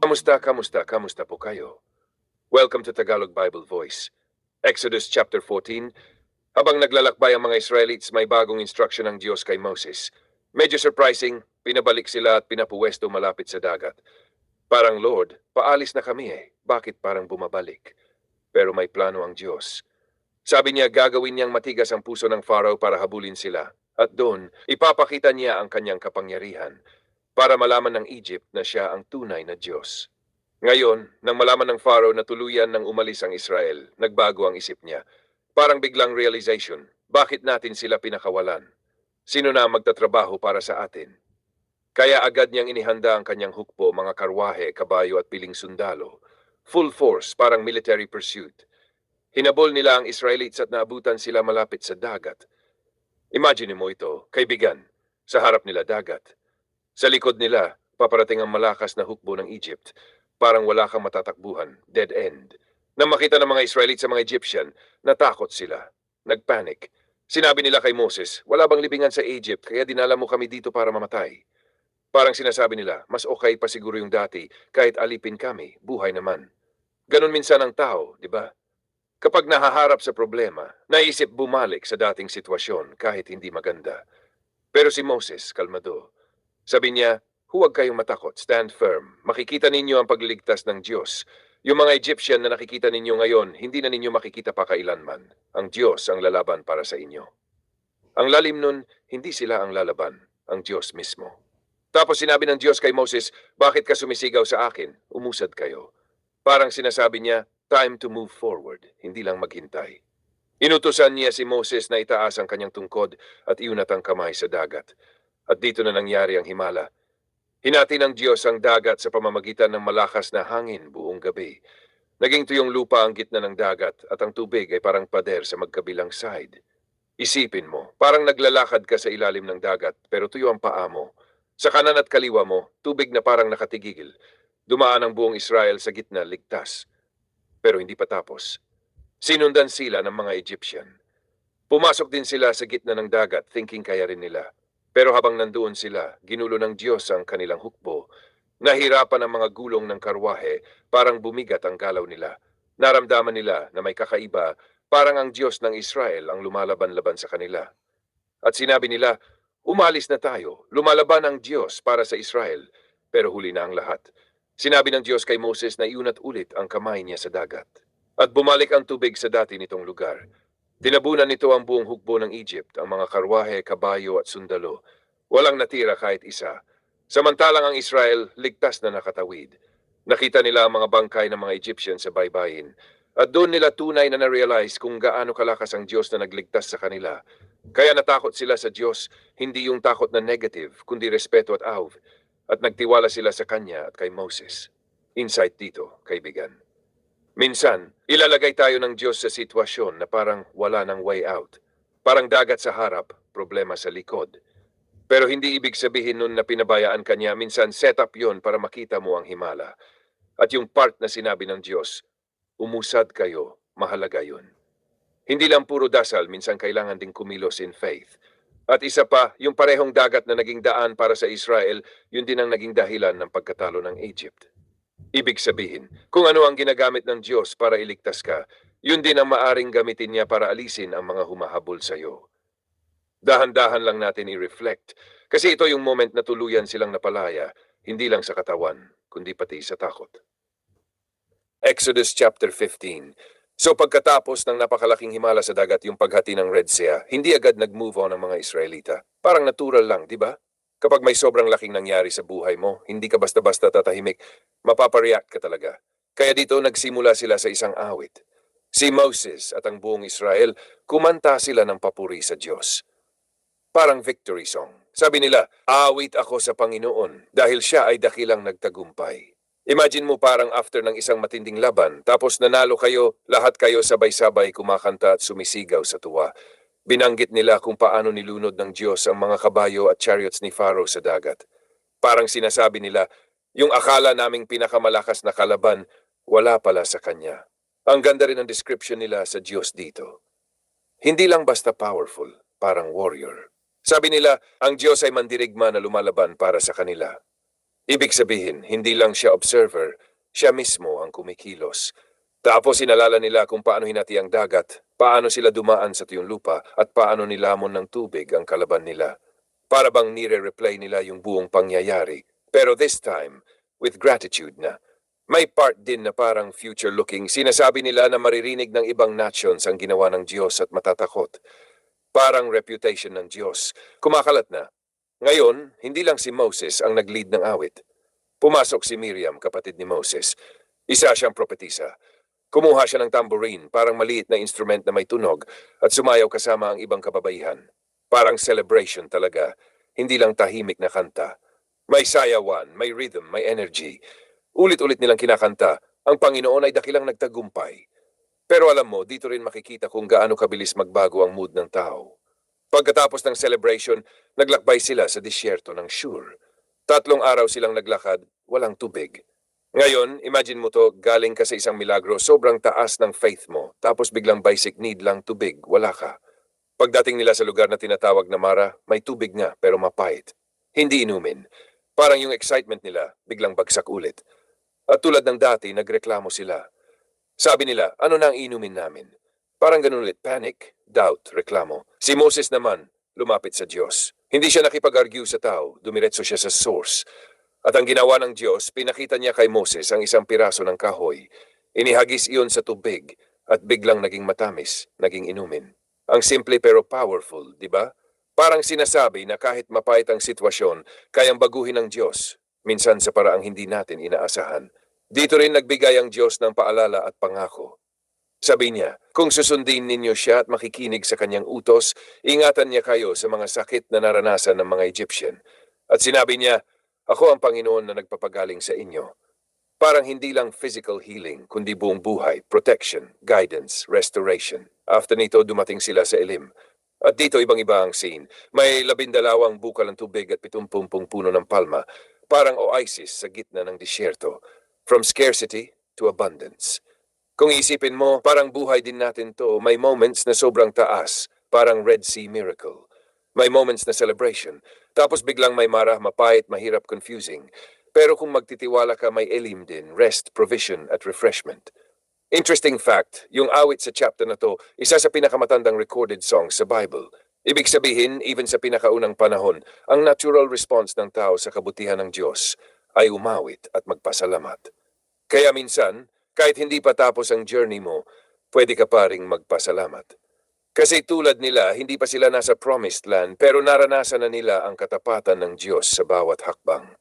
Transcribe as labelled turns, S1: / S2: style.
S1: Kamusta po kayo? Welcome to Tagalog Bible Voice. Exodus chapter 14. Habang naglalakbay ang mga Israelites, may bagong instruction ng Diyos kay Moses. Medyo surprising, pinabalik sila at pinapuwesto malapit sa dagat. Parang, Lord, paalis na kami eh. Bakit parang bumabalik? Pero may plano ang Diyos. Sabi niya gagawin niyang matigas ang puso ng Pharaoh para habulin sila. At doon, ipapakita niya ang kanyang kapangyarihan para malaman ng Egypt na siya ang tunay na Diyos. Ngayon, nang malaman ng Pharaoh na tuluyan nang umalis ang Israel, nagbago ang isip niya. Parang biglang realization, bakit natin sila pinakawalan? Sino na ang magtatrabaho para sa atin? Kaya agad niyang inihanda ang kanyang hukbo, mga karwahe, kabayo at piling sundalo. Full force, parang military pursuit. Hinabol nila ang Israelites at naabutan sila malapit sa dagat. Imagine mo ito, kaibigan, sa harap nila dagat. Sa likod nila, paparating ang malakas na hukbo ng Egypt. Parang wala kang matatakbuhan, dead end. Nang makita ng mga Israelites sa mga Egyptian, natakot sila. Nagpanic. Sinabi nila kay Moses, wala bang libingan sa Egypt kaya dinala mo kami dito para mamatay? Parang sinasabi nila, mas okay pa siguro yung dati, kahit alipin kami, buhay naman. Ganon minsan ang tao, di ba? Kapag nahaharap sa problema, naisip bumalik sa dating sitwasyon kahit hindi maganda. Pero si Moses, kalmado. Sabi niya, huwag kayong matakot, stand firm. Makikita ninyo ang pagliligtas ng Diyos. Yung mga Egyptian na nakikita ninyo ngayon, hindi na ninyo makikita pa kailanman. Ang Diyos ang lalaban para sa inyo. Ang lalim nun, hindi sila ang lalaban, ang Diyos mismo. Tapos sinabi ng Diyos kay Moses, bakit ka sumisigaw sa akin? Umusad kayo. Parang sinasabi niya, time to move forward, hindi lang maghintay. Inutusan niya si Moses na itaas ang kanyang tungkod at iunat ang kamay sa dagat. At dito na nangyari ang himala. Hinati ng Diyos ang dagat sa pamamagitan ng malakas na hangin buong gabi. Naging tuyong lupa ang gitna ng dagat at ang tubig ay parang pader sa magkabilang side. Isipin mo, parang naglalakad ka sa ilalim ng dagat pero tuyo ang paa mo. Sa kanan at kaliwa mo, tubig na parang nakatigigil. Dumaan ang buong Israel sa gitna, ligtas. Pero hindi pa tapos. Sinundan sila ng mga Egyptian. Pumasok din sila sa gitna ng dagat, thinking kaya rin nila. Pero habang nandoon sila, ginulo ng Diyos ang kanilang hukbo. Nahirapan ang mga gulong ng karwahe, parang bumigat ang galaw nila. Naramdaman nila na may kakaiba, parang ang Diyos ng Israel ang lumalaban-laban sa kanila. At sinabi nila, umalis na tayo, lumalaban ang Diyos para sa Israel. Pero huli na ang lahat. Sinabi ng Diyos kay Moses na iunat ulit ang kamay niya sa dagat. At bumalik ang tubig sa dati nitong lugar. Tinabunan nito ang buong hukbo ng Egypt, ang mga karwahe, kabayo at sundalo. Walang natira kahit isa. Samantalang ang Israel, ligtas na nakatawid. Nakita nila ang mga bangkay ng mga Egyptian sa baybayin. At doon nila tunay na na-realize kung gaano kalakas ang Diyos na nagligtas sa kanila. Kaya natakot sila sa Diyos, hindi yung takot na negative, kundi respeto at awe. At nagtiwala sila sa Kanya at kay Moses. Insight dito, kaibigan. Minsan, ilalagay tayo ng Diyos sa sitwasyon na parang wala ng way out. Parang dagat sa harap, problema sa likod. Pero hindi ibig sabihin nun na pinabayaan ka niya, minsan set up yon para makita mo ang himala. At yung part na sinabi ng Diyos, umusad kayo, mahalaga yun. Hindi lang puro dasal, minsan kailangan ding kumilos in faith. At isa pa, yung parehong dagat na naging daan para sa Israel, yun din ang naging dahilan ng pagkatalo ng Egypt. Ibig sabihin, kung ano ang ginagamit ng Diyos para iligtas ka, yun din ang maaring gamitin niya para alisin ang mga humahabol sa iyo. Dahan-dahan lang natin i-reflect, kasi ito yung moment na tuluyan silang napalaya, hindi lang sa katawan, kundi pati sa takot. Exodus chapter 15. So pagkatapos ng napakalaking himala sa dagat yung paghati ng Red Sea, hindi agad nag-move on ang mga Israelita. Parang natural lang, di ba? Kapag may sobrang laking nangyari sa buhay mo, hindi ka basta-basta tatahimik, mapapareact ka talaga. Kaya dito nagsimula sila sa isang awit. Si Moses at ang buong Israel, kumanta sila ng papuri sa Diyos. Parang victory song. Sabi nila, awit ako sa Panginoon dahil siya ay dakilang nagtagumpay. Imagine mo parang after ng isang matinding laban, tapos nanalo kayo, lahat kayo sabay-sabay kumakanta at sumisigaw sa tuwa. Binanggit nila kung paano nilunod ng Diyos ang mga kabayo at chariots ni Pharaoh sa dagat. Parang sinasabi nila, yung akala naming pinakamalakas na kalaban, wala pala sa Kanya. Ang ganda rin ang description nila sa Diyos dito. Hindi lang basta powerful, parang warrior. Sabi nila, ang Diyos ay mandirigma na lumalaban para sa kanila. Ibig sabihin, hindi lang siya observer, siya mismo ang kumikilos. Tapos inalala nila kung paano hinati ang dagat, paano sila dumaan sa tuyong lupa, at paano nilamon ng tubig ang kalaban nila. Para bang nire-replay nila yung buong pangyayari. Pero this time, with gratitude na. May part din na parang future-looking. Sinasabi nila na maririnig ng ibang nations ang ginawa ng Diyos at matatakot. Parang reputation ng Diyos. Kumakalat na. Ngayon, hindi lang si Moses ang nag-lead ng awit. Pumasok si Miriam, kapatid ni Moses. Isa siyang propetisa. Kumuha siya ng tambourine, parang maliit na instrument na may tunog, at sumayaw kasama ang ibang kababaihan. Parang celebration talaga, hindi lang tahimik na kanta. May sayawan, may rhythm, may energy. Ulit-ulit nilang kinakanta, ang Panginoon ay dakilang nagtagumpay. Pero alam mo, dito rin makikita kung gaano kabilis magbago ang mood ng tao. Pagkatapos ng celebration, naglakbay sila sa disyerto ng Shur. 3 araw silang naglakad, walang tubig. Ngayon, imagine mo to, galing ka sa isang milagro, sobrang taas ng faith mo, tapos biglang basic need lang tubig, wala ka. Pagdating nila sa lugar na tinatawag na Mara, may tubig nga, pero mapait. Hindi inumin. Parang yung excitement nila, biglang bagsak ulit. At tulad ng dati, nagreklamo sila. Sabi nila, ano na ang inumin namin? Parang ganun ulit, panic, doubt, reklamo. Si Moses naman, lumapit sa Diyos. Hindi siya nakipag-argue sa tao, dumiretso siya sa source. At ang ginawa ng Diyos, pinakita niya kay Moses ang isang piraso ng kahoy. Inihagis iyon sa tubig at biglang naging matamis, naging inumin. Ang simple pero powerful, di ba? Parang sinasabi na kahit mapait ang sitwasyon, kayang baguhin ng Diyos, minsan sa paraang hindi natin inaasahan. Dito rin nagbigay ang Diyos ng paalala at pangako. Sabi niya, kung susundin ninyo siya at makikinig sa kanyang utos, ingatan niya kayo sa mga sakit na naranasan ng mga Egyptian. At sinabi niya, ako ang Panginoon na nagpapagaling sa inyo. Parang hindi lang physical healing, kundi buong buhay, protection, guidance, restoration. After nito, dumating sila sa Elim. At dito ibang-iba ang scene. May 12 bukal ng tubig at 70 puno ng palma. Parang oasis sa gitna ng disyerto. From scarcity to abundance. Kung isipin mo, parang buhay din natin to. May moments na sobrang taas, parang Red Sea miracle. May moments na celebration. Tapos biglang may Mara, mapait, mahirap, confusing. Pero kung magtitiwala ka, may Elim din, rest, provision, at refreshment. Interesting fact, yung awit sa chapter na to, isa sa pinakamatandang recorded songs sa Bible. Ibig sabihin, even sa pinakaunang panahon, ang natural response ng tao sa kabutihan ng Diyos ay umawit at magpasalamat. Kaya minsan, kahit hindi pa tapos ang journey mo, pwede ka pa ring magpasalamat. Kasi tulad nila, hindi pa sila nasa promised land pero naranasan na nila ang katapatan ng Diyos sa bawat hakbang.